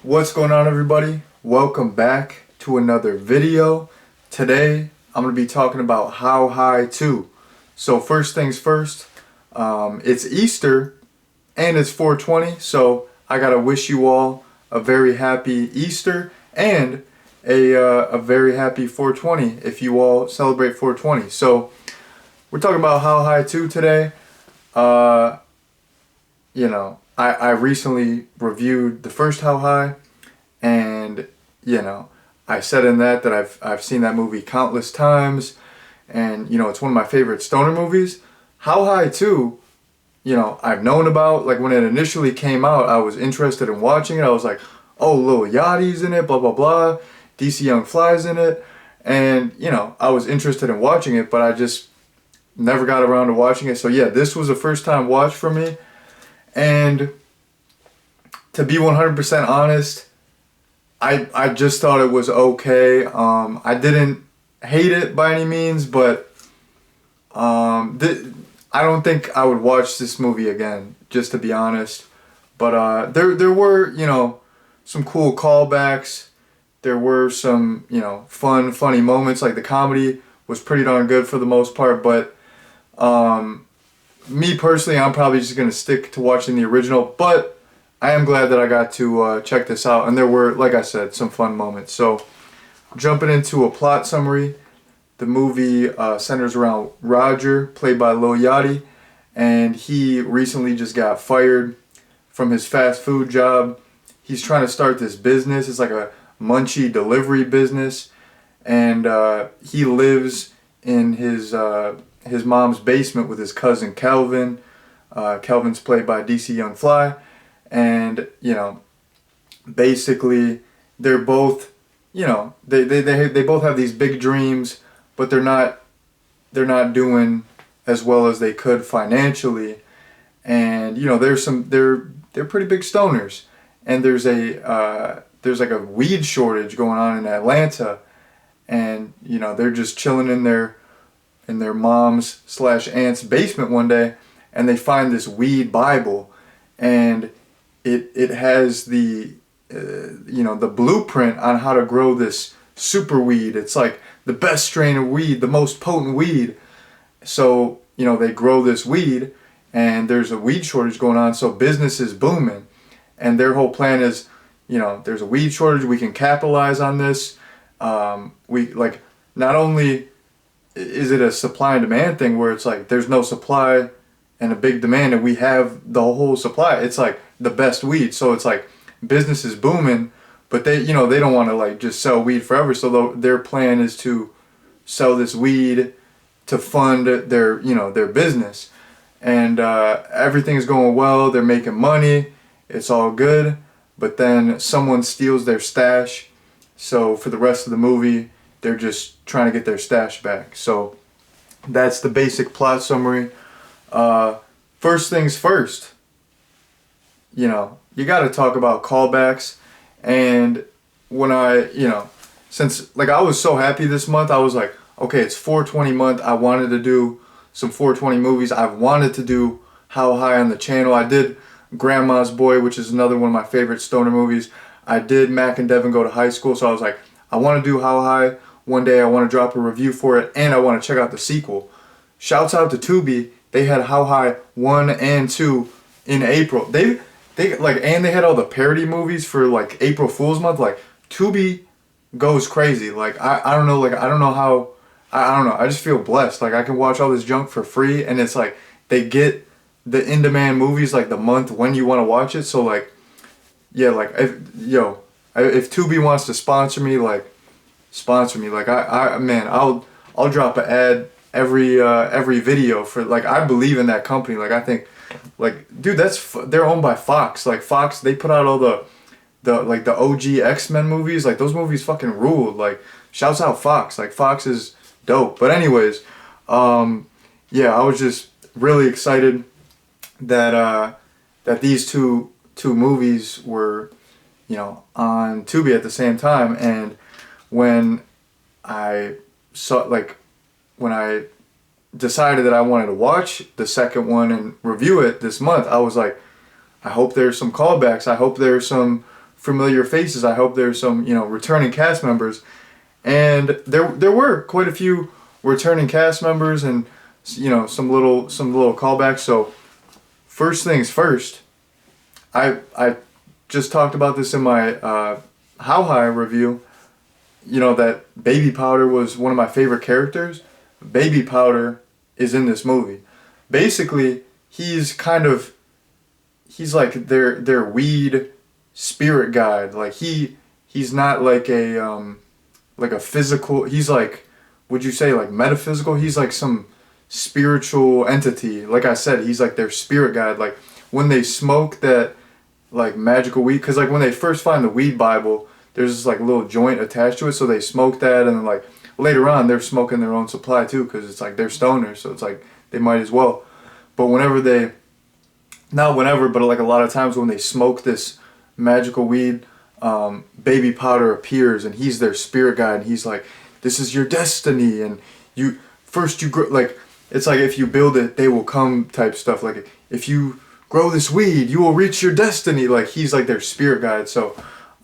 What's going on, everybody? Welcome back to another video. Today I'm going to be talking about How High 2. So first things first, it's Easter and it's 420, so I gotta wish you all a very happy Easter and a very happy 420 if you all celebrate 420. So we're talking about How High 2 today. I recently reviewed the first How High, and I said in that I've seen that movie countless times, and it's one of my favorite stoner movies. How High 2, I've known about. Like when it initially came out, I was interested in watching it. I was like, oh, Lil Yachty's in it, blah blah blah, DC Young Fly's in it, and I was interested in watching it, but I just never got around to watching it. So yeah, this was a first time watch for me. And to be 100% honest, I just thought it was okay. I didn't hate it by any means, but I don't think I would watch this movie again, just to be honest. But there were, some cool callbacks. There were some, funny moments. Like the comedy was pretty darn good for the most part. But me personally, I'm probably just going to stick to watching the original, but I am glad that I got to check this out, and there were, like I said, some fun moments. So, jumping into a plot summary, the movie centers around Roger, played by Lil Yachty, and he recently just got fired from his fast food job. He's trying to start this business. It's like a munchie delivery business, and he lives in his mom's basement with his cousin Kelvin. Kelvin's played by DC Young Fly, and basically they're both, they both have these big dreams, but they're not doing as well as they could financially, and they're pretty big stoners, and there's like a weed shortage going on in Atlanta, and they're just chilling in their mom's / aunt's basement one day, and they find this weed Bible, and it has the the blueprint on how to grow this super weed. It's like the best strain of weed, the most potent weed. So they grow this weed, and there's a weed shortage going on, so business is booming, and their whole plan is, there's a weed shortage, we can capitalize on this. We like, not only is it a supply and demand thing where it's like there's no supply and a big demand and we have the whole supply. It's like the best weed. So it's like business is booming, but they don't want to like just sell weed forever. So their plan is to sell this weed to fund their business. And everything's going well. They're making money. It's all good. But then someone steals their stash. So for the rest of the movie, they're just trying to get their stash back. So that's the basic plot summary. First things first, you got to talk about callbacks. And when since like I was so happy this month, I was like, okay, it's 420 month. I wanted to do some 420 movies. I've wanted to do How High on the channel. I did Grandma's Boy, which is another one of my favorite stoner movies. I did Mac and Devin Go to High School. So I was like, I want to do How High. One day I want to drop a review for it, and I want to check out the sequel. Shouts out to Tubi. They had How High 1 and 2 in April. They had all the parody movies for like April Fool's month. Like Tubi goes crazy. Like I don't know, I don't know. I just feel blessed. Like I can watch all this junk for free, and it's like they get the in-demand movies like the month when you want to watch it. So like, yeah, like if Tubi wants to sponsor me, like sponsor me. Like I'll drop an ad every video for, like, I believe in that company. Like I think, like, dude, they're owned by Fox. Like Fox, they put out all the OG X-Men movies. Like those movies fucking ruled. Like shouts out Fox. Like Fox is dope. But anyways, yeah, I was just really excited that these two movies were on Tubi at the same time. And when I decided that I wanted to watch the second one and review it this month, I was like, I hope there's some callbacks. I hope there's some familiar faces. I hope there's some, returning cast members. And there were quite a few returning cast members, and some little callbacks. So first things first, I just talked about this in my How High review. That Baby Powder was one of my favorite characters. Baby Powder is in this movie. Basically, he's like their weed spirit guide. Like he's not like a physical. He's like, would you say like metaphysical? He's like some spiritual entity. Like I said, he's like their spirit guide. Like when they smoke that like magical weed, because like when they first find the weed Bible, there's this like little joint attached to it, so they smoke that, and then like later on they're smoking their own supply too, because it's like they're stoners, so it's like they might as well. But not whenever, but like a lot of times when they smoke this magical weed, Baby Powder appears, and he's their spirit guide, and he's like, this is your destiny, and you grow, like, it's like if you build it, they will come type stuff. Like if you grow this weed, you will reach your destiny. Like he's like their spirit guide. So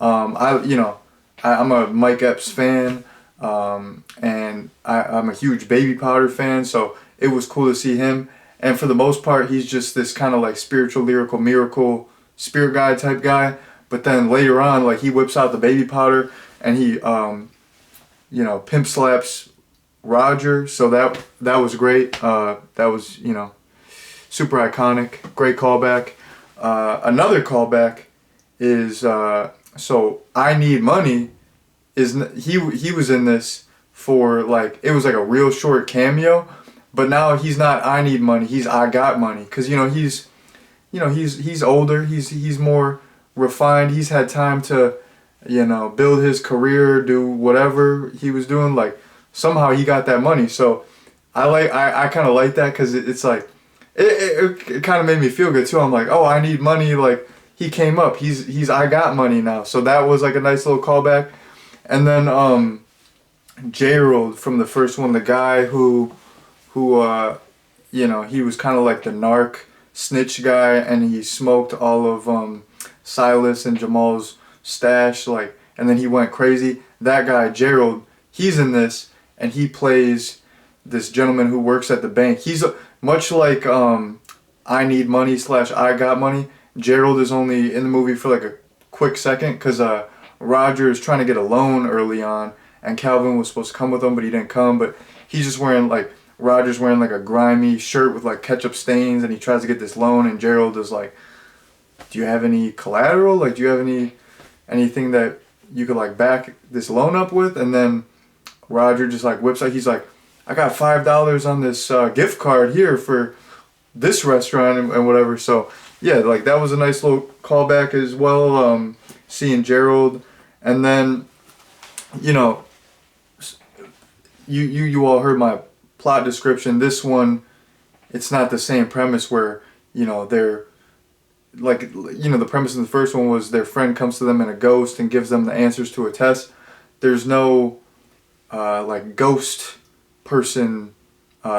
I'm a Mike Epps fan, and I'm a huge Baby Powder fan, so it was cool to see him. And for the most part, he's just this kind of like spiritual, lyrical, miracle, spirit guide type guy. But then later on, like he whips out the Baby Powder, and he, pimp slaps Roger. So that was great. That was, super iconic. Great callback. Another callback is, so I Need Money he was in this for like, it was like a real short cameo, but now he's not I Need Money, he's I Got Money, because he's older, he's more refined, he's had time to build his career, do whatever he was doing. Like somehow he got that money. So I kind of like that, because it's like it kind of made me feel good too. I'm like, oh, I need money, like he came up, he's I Got Money now. So that was like a nice little callback. And then Gerald from the first one, the guy who he was kind of like the narc snitch guy, and he smoked all of Silas and Jamal's stash, like, and then he went crazy. That guy Gerald, he's in this, and he plays this gentleman who works at the bank. He's much like I Need Money / I Got Money. Gerald is only in the movie for like a quick second, because Roger is trying to get a loan early on, and Calvin was supposed to come with him, but he didn't come. But he's just wearing like, Roger's wearing like a grimy shirt with like ketchup stains, and he tries to get this loan, and Gerald is like, do you have any collateral? Like, do you have anything that you could like back this loan up with? And then Roger just like whips out, he's like, I got $5 on this gift card here for this restaurant and whatever. So yeah, like that was a nice little callback as well, seeing Gerald. And then, you all heard my plot description. This one, it's not the same premise where, they're like, the premise in the first one was their friend comes to them in a ghost and gives them the answers to a test. There's no like ghost person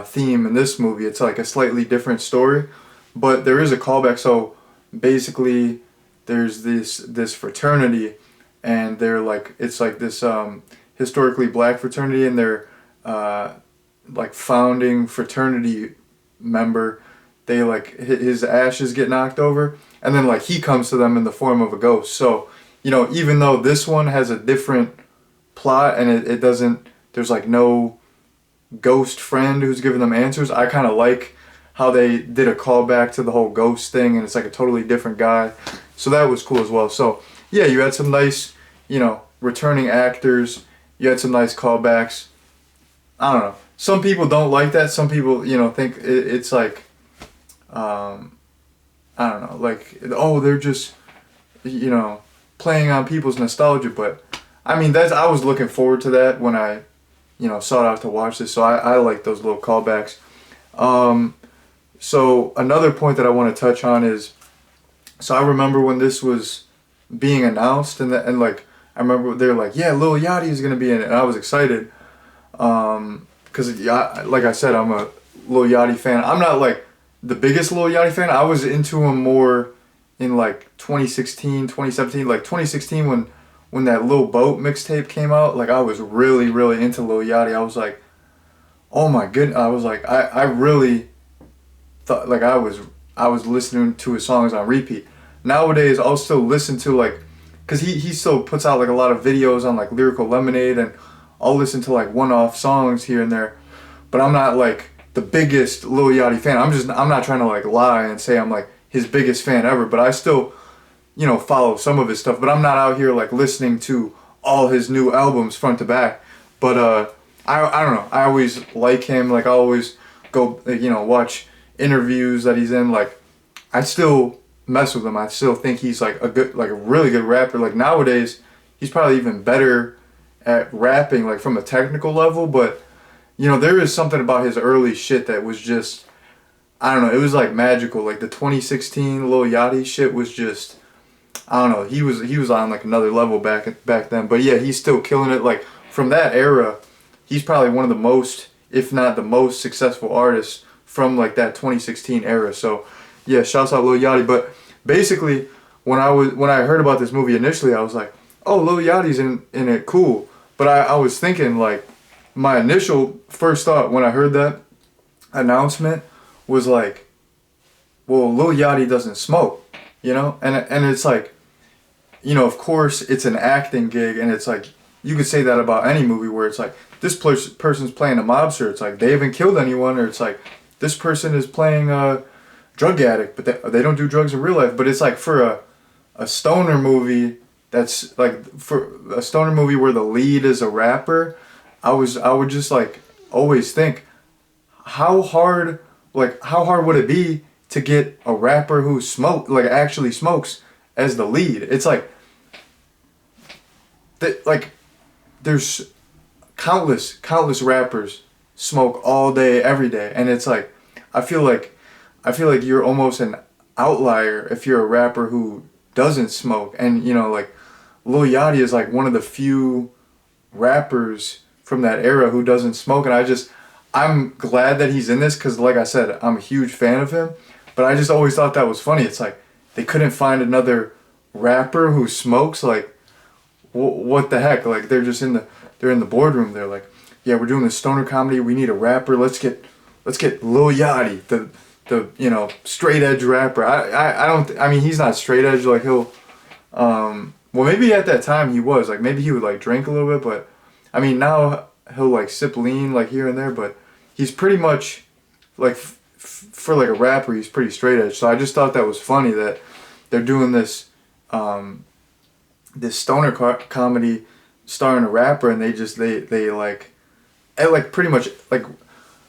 theme in this movie. It's like a slightly different story, but there is a callback. So basically there's this fraternity, and they're like, it's like this historically black fraternity, and they're like founding fraternity member, they like his ashes get knocked over, and then like he comes to them in the form of a ghost. So even though this one has a different plot, and it doesn't, there's like no ghost friend who's giving them answers, I kind of like how they did a callback to the whole ghost thing, and it's like a totally different guy. So that was cool as well. So yeah, you had some nice, returning actors, you had some nice callbacks. I don't know, some people don't like that, some people think it's like I don't know, like, oh, they're just playing on people's nostalgia. But I mean, I was looking forward to that when I sought out to watch this, so I like those little callbacks. So another point that I want to touch on is, so I remember when this was being announced, and like I remember they were like, yeah, Lil Yachty is gonna be in it, and I was excited, because like I said, I'm a Lil Yachty fan. I'm not like the biggest Lil Yachty fan. I was into him more in like 2016, 2017, like 2016 when that Lil Boat mixtape came out, like I was really, really into Lil Yachty. I was like, oh my goodness. I was like, I really thought like I was listening to his songs on repeat. Nowadays I'll still listen to like, cause he still puts out like a lot of videos on like Lyrical Lemonade, and I'll listen to like one-off songs here and there, but I'm not like the biggest Lil Yachty fan. I'm not trying to like lie and say I'm like his biggest fan ever, but I still, you know, follow some of his stuff, but I'm not out here like listening to all his new albums front to back. But I don't know. I always like him. Like I always go, you know, watch interviews that he's in. Like I still mess with him. I still think he's like a really good rapper. Like nowadays, he's probably even better at rapping, like from a technical level. But you know, there is something about his early shit that was just, I don't know. It was like magical. Like the 2016 Lil Yachty shit was just, I don't know. He was on like another level back then. But yeah, he's still killing it. Like from that era, he's probably one of the most, if not the most successful artists from like that 2016 era. So yeah, shouts out Lil Yachty. But basically, when I heard about this movie initially, I was like, oh, Lil Yachty's in it, cool. But I was thinking like, my initial first thought when I heard that announcement was like, well, Lil Yachty doesn't smoke, you know? And it's like, you know, of course it's an acting gig, and it's like, you could say that about any movie where it's like, this person's playing a mobster, it's like, they haven't killed anyone, or it's like, this person is playing a drug addict, but they don't do drugs in real life. But it's like for a stoner movie, that's like, for a stoner movie where the lead is a rapper, I would just like always think, how hard would it be to get a rapper who actually smokes as the lead? It's like there's countless rappers smoke all day every day, and it's like I feel like you're almost an outlier if you're a rapper who doesn't smoke. And you know, like Lil Yachty is like one of the few rappers from that era who doesn't smoke, and I'm glad that he's in this, because like I said, I'm a huge fan of him. But I just always thought that was funny. It's like they couldn't find another rapper who smokes. Like what the heck? Like they're in the boardroom. They're like, yeah, we're doing this stoner comedy. We need a rapper. Let's get Lil Yachty, the you know, straight edge rapper. I mean, he's not straight edge. Like he'll well, maybe at that time he was like, maybe he would like drink a little bit, but I mean now he'll like sip lean like here and there, but he's pretty much like for like a rapper, he's pretty straight edge. So I just thought that was funny that they're doing this this stoner comedy starring a rapper, and they like pretty much like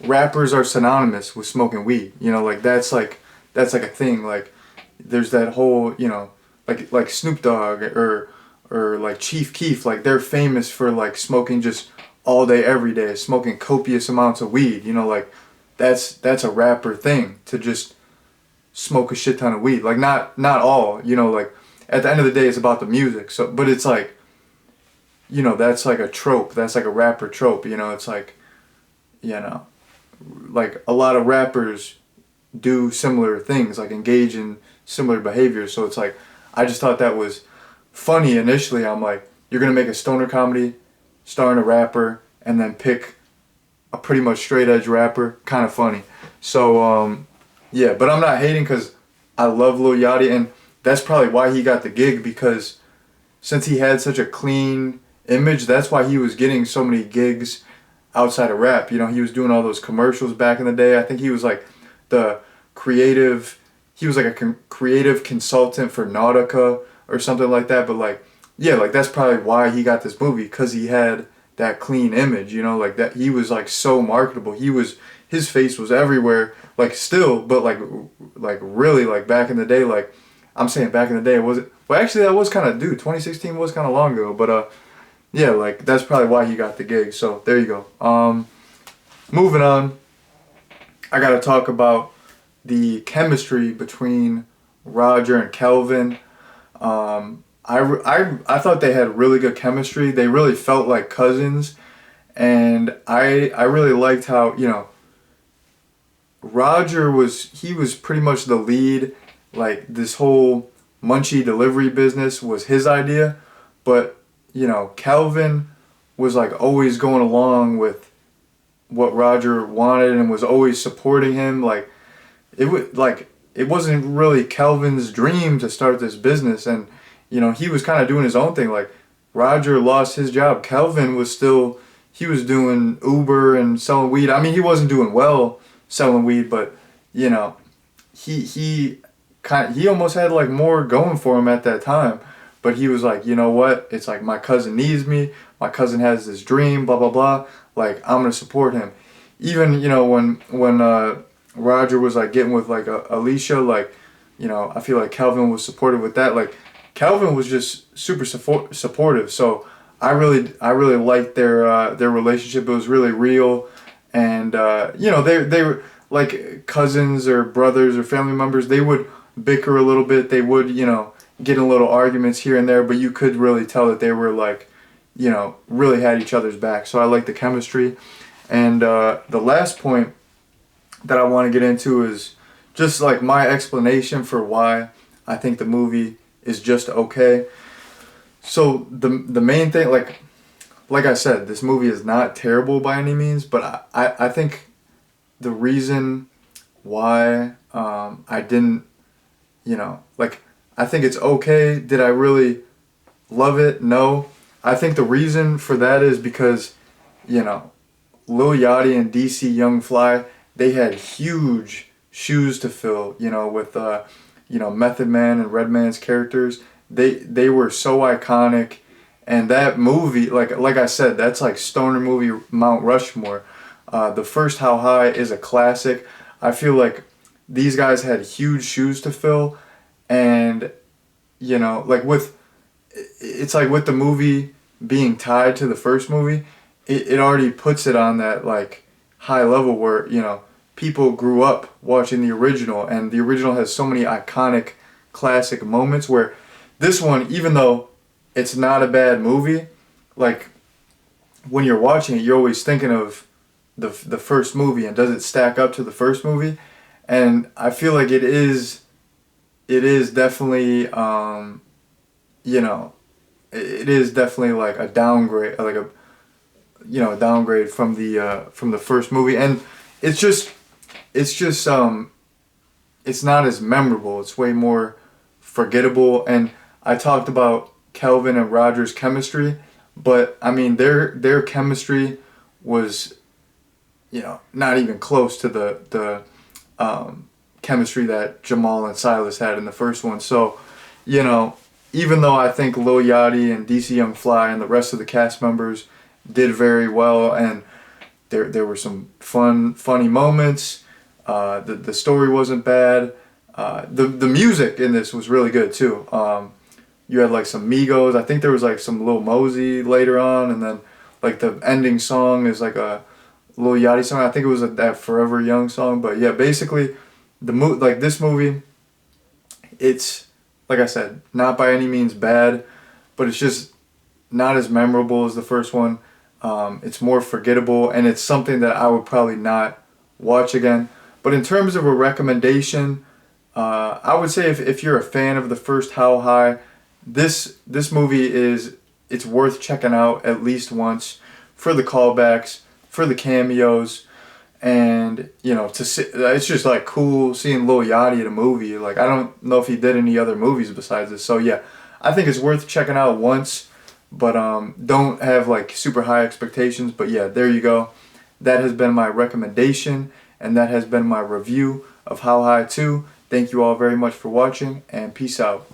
rappers are synonymous with smoking weed. You know, like that's like a thing. Like there's that whole, you know, like Snoop Dogg or like Chief Keef, like they're famous for like smoking just all day every day, smoking copious amounts of weed. You know, like that's a rapper thing, to just smoke a shit ton of weed. Like not all, you know, like at the end of the day it's about the music. So but it's like, you know, that's like a trope. That's like a rapper trope, you know. It's like, you know, like a lot of rappers do similar things, like engage in similar behaviors. So it's like, I just thought that was funny initially. I'm like, you're gonna make a stoner comedy starring a rapper and then pick a pretty much straight edge rapper, kind of funny. So yeah, but I'm not hating, because I love Lil Yachty, and that's probably why he got the gig, because since he had such a clean image, that's why he was getting so many gigs outside of rap. You know, he was doing all those commercials back in the day. I think he was like he was like a creative consultant for Nautica or something like that. But like, yeah, like that's probably why he got this movie, because he had that clean image, you know, like that he was like so marketable. His face was everywhere, like still, but like really, like back in the day, like I'm saying back in the day, was it? Well, actually that was kind of, 2016 was kind of long ago, but yeah, like that's probably why he got the gig. So there you go. Moving on, I gotta talk about the chemistry between Roger and Kelvin. I thought they had really good chemistry. They really felt like cousins, and I really liked how, you know, Roger was pretty much the lead. Like this whole munchie delivery business was his idea, but you know, Calvin was like always going along with what Roger wanted and was always supporting him. Like it wasn't really Calvin's dream to start this business, and you know, he was kind of doing his own thing. Like Roger lost his job, Calvin was still, he was doing Uber and selling weed. I mean, he wasn't doing well selling weed, but you know, he almost had like more going for him at that time. But he was like, you know what? It's like my cousin needs me. My cousin has this dream. Blah blah blah. Like I'm gonna support him. Even you know when Roger was like getting with like Alicia, like you know, I feel like Calvin was supportive with that. Like Calvin was just super supportive. So I really liked their relationship. It was really real, and you know, they were like cousins or brothers or family members. They would bicker a little bit. They would, you know, get in little arguments here and there, but you could really tell that they were like, you know, really had each other's back. So I like the chemistry. And the last point that I want to get into is just like my explanation for why I think the movie is just okay. So the main thing, like I said, this movie is not terrible by any means, but I think the reason why I didn't, you know, like I think it's okay. Did I really love it? No. I think the reason for that is because, you know, Lil Yachty and DC Young Fly, they had huge shoes to fill, you know, with you know, Method Man and Redman's characters. They were so iconic, and that movie, like I said, that's like stoner movie Mount Rushmore. The first How High is a classic. I feel like these guys had huge shoes to fill, and you know, like it's like with the movie being tied to the first movie, it already puts it on that like high level where, you know, people grew up watching the original, and the original has so many iconic classic moments where this one, even though it's not a bad movie, like when you're watching it, you're always thinking of the first movie and does it stack up to the first movie? And I feel like it is definitely you know, it is definitely like a downgrade, like a, you know, a downgrade from the first movie. And it's just it's not as memorable. It's way more forgettable. And I talked about Kelvin and Roger's chemistry, but I mean their chemistry was, you know, not even close to the chemistry that Jamal and Silas had in the first one. So, you know, even though I think Lil Yachty and DC Young Fly and the rest of the cast members did very well, and there were some funny moments. The story wasn't bad. The music in this was really good too. You had like some Migos. I think there was like some Lil Mosey later on, and then like the ending song is like a Lil Yachty song. I think it was that Forever Young song. But yeah, basically like this movie, it's like I said, not by any means bad, but it's just not as memorable as the first one. It's more forgettable, and it's something that I would probably not watch again. But in terms of a recommendation, I would say if you're a fan of the first How High, this movie it's worth checking out at least once for the callbacks, for the cameos, and you know, to see, it's just like cool seeing Lil Yachty in a movie. Like I don't know if he did any other movies besides this. So yeah, I think it's worth checking out once, but don't have like super high expectations. But yeah, there you go. That has been my recommendation, and that has been my review of How High 2. Thank you all very much for watching, and peace out.